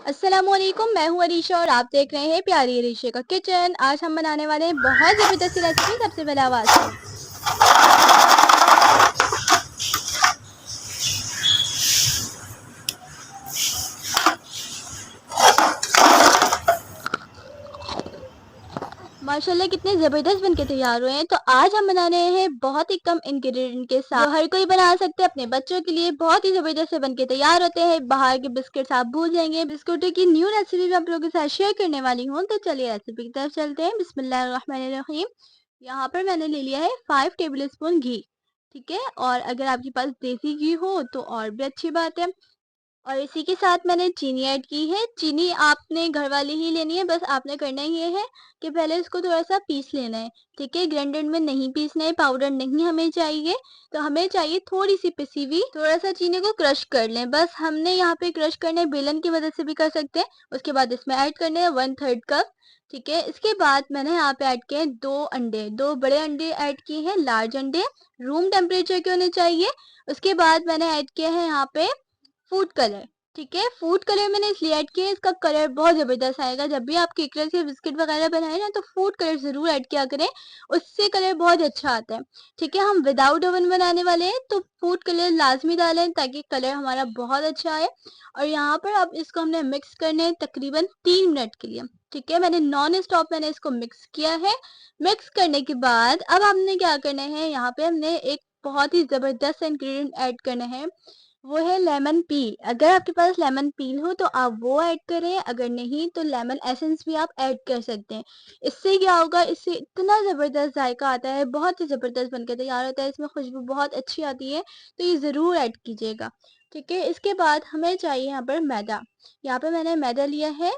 अस्सलामुअलैकुम, मैं हूँ अरीशा और आप देख रहे हैं प्यारी अरीशा का किचन। आज हम बनाने वाले हैं बहुत ज़बरदस्त रेसिपी। सबसे पहले आवाज़ करें। माशाल्लाह कितने ज़बरदस्त बनके तैयार हुए हैं। तो आज हम बना रहे हैं बहुत ही कम इंग्रेडिएंट के साथ, जो हर कोई बना सकते हैं अपने बच्चों के लिए। बहुत ही ज़बरदस्त से बनके तैयार होते हैं। बाहर के बिस्किट्स आप भूल जाएंगे। बिस्कुटों की न्यू रेसिपी मैं आप लोगों के साथ शेयर करने वाली हूँ। तो चलिए रेसिपी की तरफ चलते हैं। बिस्मिल्लाहिर्रहमानिर्रहीम। यहाँ पर मैंने ले लिया है 5 टेबल स्पून घी। ठीक है, और अगर आपके पास देसी घी हो तो और भी अच्छी बात है। और इसी के साथ मैंने चीनी ऐड की है। चीनी आपने घर वाली ही लेनी है। बस आपने करना ये है कि पहले इसको थोड़ा सा पीस लेना है। ठीक है, ग्राइंडर में नहीं पीसना है, पाउडर नहीं हमें चाहिए। तो हमें चाहिए थोड़ी सी पिसी हुई। थोड़ा सा चीनी को क्रश कर लें, बस हमने यहाँ पे क्रश करना है। बेलन की मदद से भी कर सकते हैं। उसके बाद इसमें ऐड करने हैं 1/3 कप। ठीक है, इसके बाद मैंने यहाँ पे ऐड किए 2 अंडे, 2 बड़े अंडे ऐड किए हैं, लार्ज अंडे, रूम टेम्परेचर के होने चाहिए। उसके बाद मैंने ऐड किया है यहाँ पे फूड कलर। ठीक है, फूड कलर मैंने इसलिए ऐड किया है, इसका कलर बहुत जबरदस्त आएगा। जब भी आप केकरेस या बिस्किट वगैरह बनाए ना तो फूड कलर जरूर ऐड किया करें, उससे कलर बहुत अच्छा आता है। ठीक है, हम विदाउट ओवन बनाने वाले हैं तो फूड कलर लाजमी डालें ताकि कलर हमारा बहुत अच्छा आए। और यहाँ पर अब इसको हमने मिक्स करने हैं तकरीबन 3 मिनट के लिए। ठीक है, मैंने नॉन स्टॉप मैंने इसको मिक्स किया है। मिक्स करने के बाद अब हमने क्या करना है, यहाँ पे हमने एक बहुत ही जबरदस्त इंग्रेडिएंट ऐड करना है। वो है लेमन पील। अगर आपके पास लेमन पील हो तो आप वो ऐड करें, अगर नहीं तो लेमन एसेंस भी आप ऐड कर सकते हैं। इससे क्या होगा, इससे इतना ज़बरदस्त जायका आता है, बहुत ही ज़बरदस्त बनकर तैयार होता है। इसमें खुशबू बहुत अच्छी आती है, तो ये ज़रूर ऐड कीजिएगा। ठीक है, इसके बाद हमें चाहिए यहाँ पर मैदा। यहाँ पे मैंने मैदा लिया है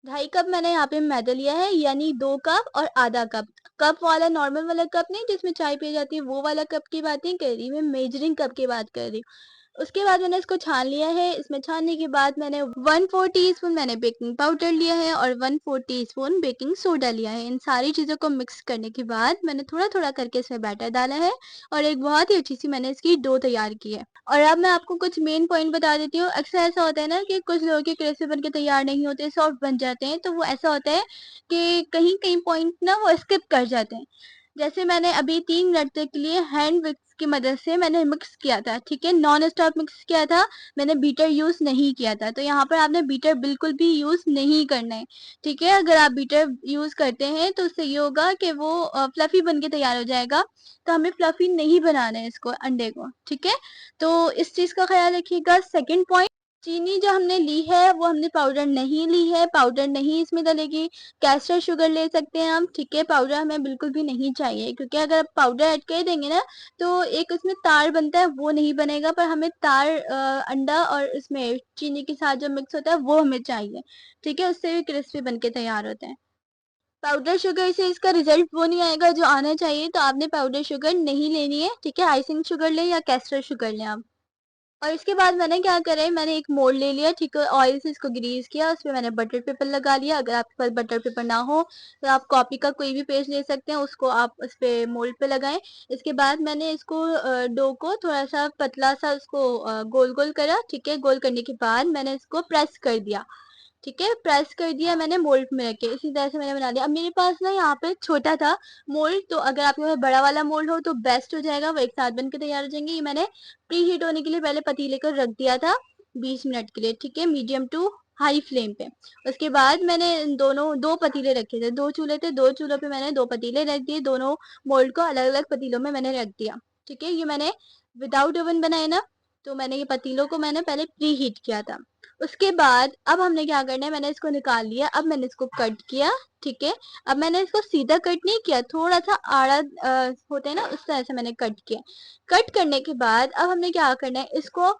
2.5 कप। मैंने यहाँ पे मैदा लिया है, यानी 2 कप और आधा कप। कप वाला नॉर्मल वाला कप नहीं जिसमें चाय पी जाती है, वो वाला कप की बात नहीं कर रही मैं, मेजरिंग कप की बात कर रही हूँ। उसके बाद मैंने इसको छान लिया है। इसमें छानने के बाद मैंने 1/4 टीस्पून मैंने बेकिंग पाउडर लिया है और 1/4 टीस्पून बेकिंग सोडा लिया है। इन सारी चीज़ों को मिक्स करने के बाद मैंने थोड़ा थोड़ा करके इसमें बैटर डाला है और एक बहुत ही अच्छी सी मैंने इसकी डो तैयार की है। और अब मैं आपको कुछ मेन पॉइंट बता देती हूँ। अक्सर ऐसा होता है ना कि कुछ लोगों के क्रिस्पी बन के तैयार नहीं होते, सॉफ्ट बन जाते हैं, तो वो ऐसा होता है कि कहीं कहीं पॉइंट ना वो स्किप कर जाते हैं। जैसे मैंने अभी 3 मिनट तक के लिए हैंड विक्स की मदद से मैंने मिक्स किया था। ठीक है, नॉन स्टॉप मिक्स किया था, मैंने बीटर यूज नहीं किया था। तो यहाँ पर आपने बीटर बिल्कुल भी यूज नहीं करना है। ठीक है, अगर आप बीटर यूज करते हैं तो उससे ये होगा कि वो फ्लफी बन के तैयार हो जाएगा। तो हमें फ्लफी नहीं बनाना है इसको, अंडे को। ठीक है, तो इस चीज का ख्याल रखिएगा। सेकंड पॉइंट, चीनी जो हमने ली है वो हमने पाउडर नहीं ली है, पाउडर नहीं इसमें डलेगी। कैस्टर शुगर ले सकते हैं हम। ठीक है, पाउडर हमें बिल्कुल भी नहीं चाहिए, क्योंकि अगर आप पाउडर ऐड कर देंगे ना तो एक उसमें तार बनता है, वो नहीं बनेगा। पर हमें तार अंडा और इसमें चीनी के साथ जो मिक्स होता है वो हमें चाहिए। ठीक है, उससे भी क्रिस्पी बन के तैयार होते हैं। पाउडर शुगर से इसका रिजल्ट वो नहीं आएगा जो आना चाहिए, तो आपने पाउडर शुगर नहीं लेनी है। ठीक है, आइसिंग शुगर लें या कैस्टर शुगर लें आप। और इसके बाद मैंने क्या करा है, मैंने एक मोल्ड ले लिया। ठीक है, ऑयल से इसको ग्रीस किया, उसपे मैंने बटर पेपर लगा लिया। अगर आपके पास बटर पेपर ना हो तो आप कॉपी का कोई भी पेज ले सकते हैं, उसको आप उस पे मोल्ड पे लगाएं। इसके बाद मैंने इसको डो को थोड़ा सा पतला सा उसको गोल गोल करा। ठीक है, गोल करने के बाद मैंने इसको प्रेस कर दिया। ठीक है, प्रेस कर दिया मैंने मोल्ड में रख के, इसी तरह से मैंने बना दिया। अब मेरे पास ना यहाँ पे छोटा था मोल्ड, तो अगर आपके पास बड़ा वाला मोल्ड हो तो बेस्ट हो जाएगा, वो एक साथ बन के तैयार हो जाएंगे। ये मैंने प्री हीट होने के लिए पहले पतीले को रख दिया था 20 मिनट के लिए। ठीक है, मीडियम टू हाई फ्लेम पे। उसके बाद मैंने दोनों 2 पतीले रखे थे, 2 चूल्हे थे, 2 चूल्हों पे मैंने 2 पतीले रख दिए। दोनों मोल्ड को अलग अलग पतीलों में मैंने रख दिया। ठीक है, ये मैंने विदाउट ओवन बनाए ना, तो मैंने ये पतीलों को मैंने पहले प्री हीट किया था। उसके बाद अब हमने क्या करना है, मैंने इसको निकाल लिया। अब मैंने इसको कट किया। ठीक है, अब मैंने इसको सीधा कट नहीं किया, थोड़ा सा आड़ा होता है ना, उस तरह से मैंने कट किया। कट करने के बाद अब हमने क्या करना है, इसको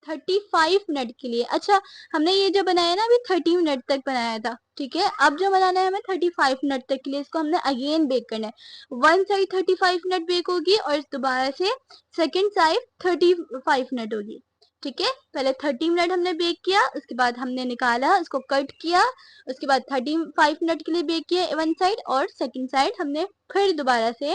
35 मिनट के लिए, अच्छा हमने ये जो बनाया ना अभी 30 मिनट तक बनाया था। ठीक है, अब जो बनाना है हमें 35 मिनट तक के लिए, इसको हमने अगेन बेक करना है। वन साइड 35 मिनट बेक होगी और दोबारा से सेकेंड साइड 35 मिनट होगी। ठीक है, पहले 30 मिनट हमने बेक किया, उसके बाद हमने निकाला, उसको कट किया। उसके बाद 35 मिनट के लिए बेक किया वन साइड, और सेकंड साइड हमने फिर दोबारा से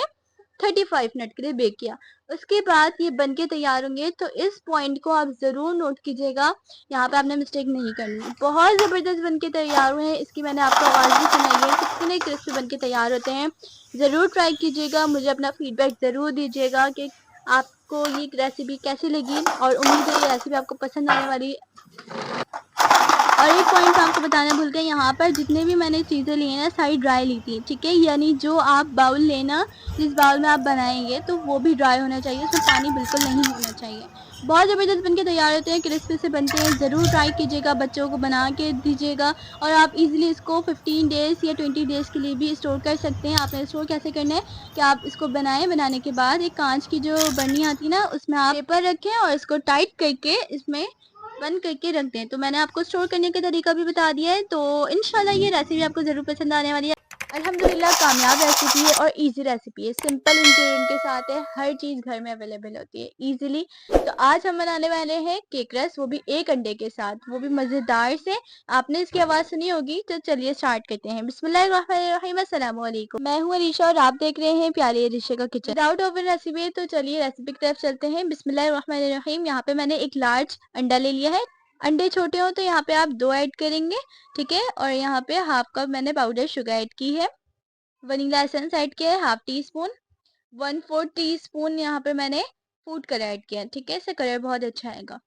35 मिनट के लिए बेक किया। उसके बाद ये बनके तैयार होंगे, तो इस पॉइंट को आप ज़रूर नोट कीजिएगा, यहाँ पे आपने मिस्टेक नहीं करनी। बहुत ज़बरदस्त बनके तैयार हुए हैं, इसकी मैंने आपको आवाज़ भी सुनाई है, कितने क्रिस्पी बनके तैयार होते हैं। ज़रूर ट्राई कीजिएगा, मुझे अपना फीडबैक ज़रूर दीजिएगा कि आपको ये रेसिपी कैसी लगी, और उम्मीद है ये रेसिपी आपको पसंद आने वाली। और एक पॉइंट आपको बताना भूल गए, यहाँ पर जितने भी मैंने चीज़ें ली हैं ना, सारी ड्राई ली थी, ठीक है। यानी जो आप बाउल लेना, जिस बाउल में आप बनाएंगे, तो वो भी ड्राई होना चाहिए, उसमें पानी बिल्कुल नहीं होना चाहिए। बहुत ज़बरदस्त बनके तैयार होते हैं, क्रिस्पी से बनते हैं। ज़रूर ट्राई कीजिएगा, बच्चों को बना के दीजिएगा। और आप इजीली इसको 15 डेज़ या 20 डेज़ के लिए भी स्टोर कर सकते हैं। आपने स्टोर कैसे करना है कि आप इसको बनाएं, बनाने के बाद एक कांच की जो बर्नी आती है ना, उसमें आप पेपर रखें और इसको टाइट करके इसमें बंद करके रख दें। तो मैंने आपको स्टोर करने का तरीका भी बता दिया है, तो इंशाल्लाह ये रेसिपी आपको ज़रूर पसंद आने वाली है। अल्हम्दुलिल्लाह कामयाब रेसिपी है और इजी रेसिपी है, सिंपल इंग्रेडिएंट के साथ है, हर चीज़ घर में अवेलेबल होती है इजीली। तो आज हम बनाने वाले हैं केक रस, वो भी एक अंडे के साथ, वो भी मज़ेदार से। आपने इसकी आवाज़ सुनी होगी, तो चलिए स्टार्ट करते हैं। बिस्मिल्लाहिर्रहमानिर्रहीम, अस्सलाम वालेकुम। मैं हूँ अरीशा और आप देख रहे हैं प्यारे अरीशा का किचन। विदाउट ओवन रेसिपी, तो चलिए रेसिपी की तरफ चलते हैं। बिस्मिल्लाहिर्रहमानिर्रहीम। यहाँ पे मैंने एक लार्ज अंडा ले लिया है। अंडे छोटे हो तो यहाँ पे आप 2 ऐड करेंगे, ठीक है। और यहाँ पे हाफ कप मैंने पाउडर शुगर ऐड की है, वनीला एसेंस ऐड किया है half tea spoon, 1/4 tea spoon यहाँ पे मैंने फूड कलर ऐड किया है, ठीक है। इससे कलर बहुत अच्छा आएगा।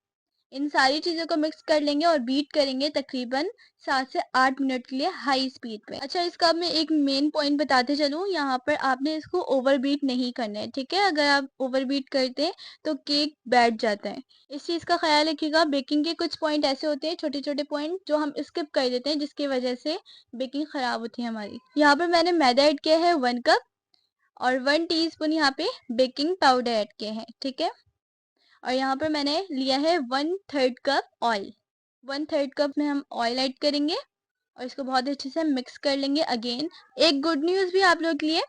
इन सारी चीज़ों को मिक्स कर लेंगे और बीट करेंगे तकरीबन 7 से 8 मिनट के लिए हाई स्पीड पे। अच्छा, इसका मैं एक मेन पॉइंट बताते चलूँ, यहाँ पर आपने इसको ओवर बीट नहीं करना है, ठीक है। अगर आप ओवर बीट करते हैं तो केक बैठ जाता है, इस चीज़ का ख्याल रखिएगा। बेकिंग के कुछ पॉइंट ऐसे होते हैं, छोटे छोटे पॉइंट, जो हम स्किप कर देते हैं, जिसकी वजह से बेकिंग ख़राब होती है हमारी। यहाँ पर मैंने मैदा ऐड किया है 1 कप, और 1 टीस्पून यहाँ पे बेकिंग पाउडर ऐड किए हैं, ठीक है। और यहाँ पर मैंने लिया है 1/3 कप ऑयल, 1/3 कप में हम ऑयल ऐड करेंगे और इसको बहुत अच्छे से मिक्स कर लेंगे। अगेन एक गुड न्यूज़ भी आप लोगों के लिए,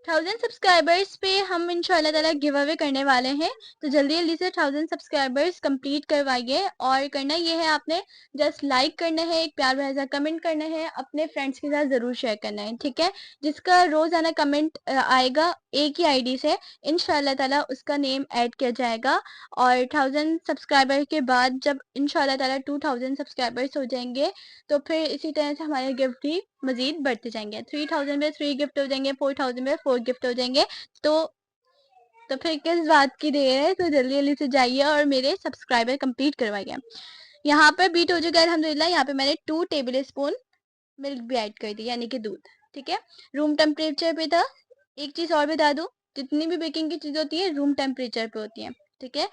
1000 सब्सक्राइबर्स पे हम इंशाल्लाह ताला गिव अवे करने वाले हैं, तो जल्दी जल्दी से 1000 सब्सक्राइबर्स कंप्लीट करवाइए। और करना ये है, आपने जस्ट लाइक करना है, एक प्यार भरा सा कमेंट करना है, अपने फ्रेंड्स के साथ ज़रूर शेयर करना है, ठीक है। जिसका रोज़ाना कमेंट आएगा एक ही आईडी से, इंशाल्लाह ताला उसका नेम ऐड किया जाएगा। और 1000 सब्सक्राइबर के बाद जब इंशाल्लाह ताला 2000 सब्सक्राइबर्स हो जाएंगे, तो फिर इसी तरह से हमारे गिफ्ट भी मजीद बढ़ते जाएंगे। 3000 में 3 गिफ्ट हो जाएंगे, 4000 में 4 गिफ्ट हो जाएंगे। तो फिर किस बात की देर है, तो जल्दी जल्दी से जाइए और मेरे सब्सक्राइबर कंप्लीट करवाइए। यहाँ पर बीट हो चुका है अल्हम्दुलिल्लाह। यहाँ पे मैंने 2 टेबल स्पून मिल्क भी ऐड कर दी, यानी कि दूध, ठीक है। रूम टेम्परेचर पे था। एक चीज़ और बता दूं, जितनी भी बेकिंग की चीज़ होती है रूम टेम्परेचर पे होती है, ठीक है।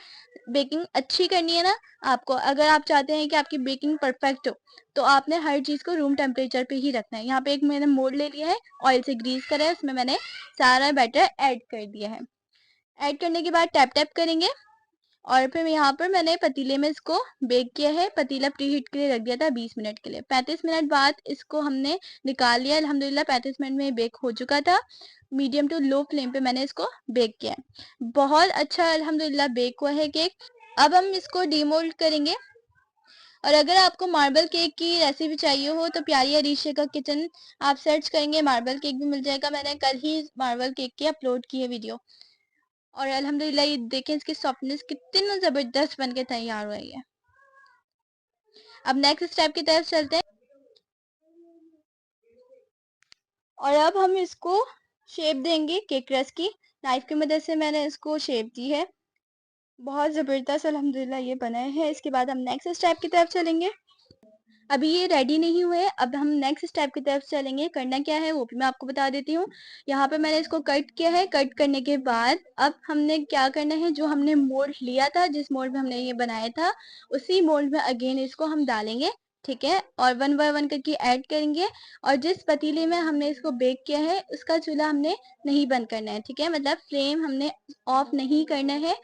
बेकिंग अच्छी करनी है ना आपको, अगर आप चाहते हैं कि आपकी बेकिंग परफेक्ट हो, तो आपने हर चीज़ को रूम टेम्परेचर पे ही रखना है। यहाँ पे एक मैंने मोल्ड ले लिया है, ऑयल से ग्रीस करा है, उसमें मैंने सारा बैटर ऐड कर दिया है। ऐड करने के बाद टैप टैप करेंगे, और फिर यहाँ पर मैंने पतीले में इसको बेक किया है। पतीला प्री हीट के लिए रख दिया था 20 मिनट के लिए। 35 मिनट बाद इसको हमने निकाल लिया। अल्हम्दुलिल्लाह 35 मिनट में बेक हो चुका था। मीडियम टू लो फ्लेम पे मैंने इसको बेक किया है। बहुत अच्छा अल्हम्दुलिल्लाह बेक हुआ है केक। अब हम इसको डीमोल्ड करेंगे। और अगर आपको मार्बल केक की रेसिपी चाहिए हो, तो प्यारी अरीशा का किचन आप सर्च करेंगे, मार्बल केक भी मिल जाएगा। मैंने कल ही मार्बल केक की अपलोड की है वीडियो। और अल्हम्दुलिल्लाह ये देखें, इसकी सॉफ्टनेस कितनी ज़बरदस्त बन के तैयार हुई है। अब नेक्स्ट स्टेप की तरफ चलते हैं, और अब हम इसको शेप देंगे केक रस की। नाइफ की मदद से मैंने इसको शेप दी है। बहुत ज़बरदस्त अल्हम्दुलिल्लाह ये बना है। इसके बाद हम नेक्स्ट स्टेप की तरफ चलेंगे। अभी ये रेडी नहीं हुए, अब हम नेक्स्ट स्टेप की तरफ चलेंगे। करना क्या है वो भी मैं आपको बता देती हूँ। यहाँ पे मैंने इसको कट किया है। कट करने के बाद अब हमने क्या करना है, जो हमने मोल्ड लिया था, जिस मोल्ड में हमने ये बनाया था, उसी मोल्ड में अगेन इसको हम डालेंगे, ठीक है। और 1 बाय 1 करके ऐड करेंगे। और जिस पतीले में हमने इसको बेक किया है, उसका चूल्हा हमने नहीं बंद करना है, ठीक है। मतलब फ्लेम हमने ऑफ नहीं करना है,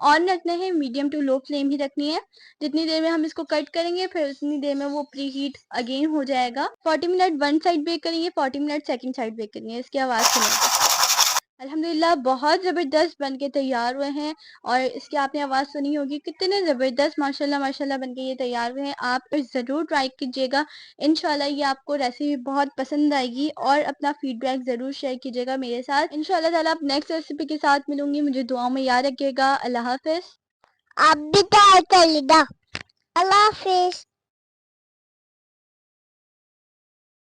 ऑन रखना है, मीडियम टू लो फ्लेम ही रखनी है। जितनी देर में हम इसको कट करेंगे, फिर उतनी देर में वो प्री हीट अगेन हो जाएगा। 40 मिनट वन साइड बेक करेंगे, 40 मिनट सेकंड साइड बेक करेंगे। इसकी आवाज़ सुनिए। अल्हम्दुलिल्लाह बहुत ज़बरदस्त बन के तैयार हुए हैं और इसकी आपने आवाज़ सुनी होगी कितने ज़बरदस्त माशाल्लाह माशाल्लाह बन के ये तैयार हुए हैं। आप ज़रूर ट्राई कीजिएगा। इंशाल्लाह ये आपको रेसिपी बहुत पसंद आएगी और अपना फीडबैक ज़रूर शेयर कीजिएगा मेरे साथ। इंशाल्लाह ताला आप नेक्स्ट रेसिपी के साथ मिलूँगी। मुझे दुआओं में याद रखिएगा। अल्लाह हाफ़िज़। आप भी ट्राई कर लेना। अल्लाह हाफिज।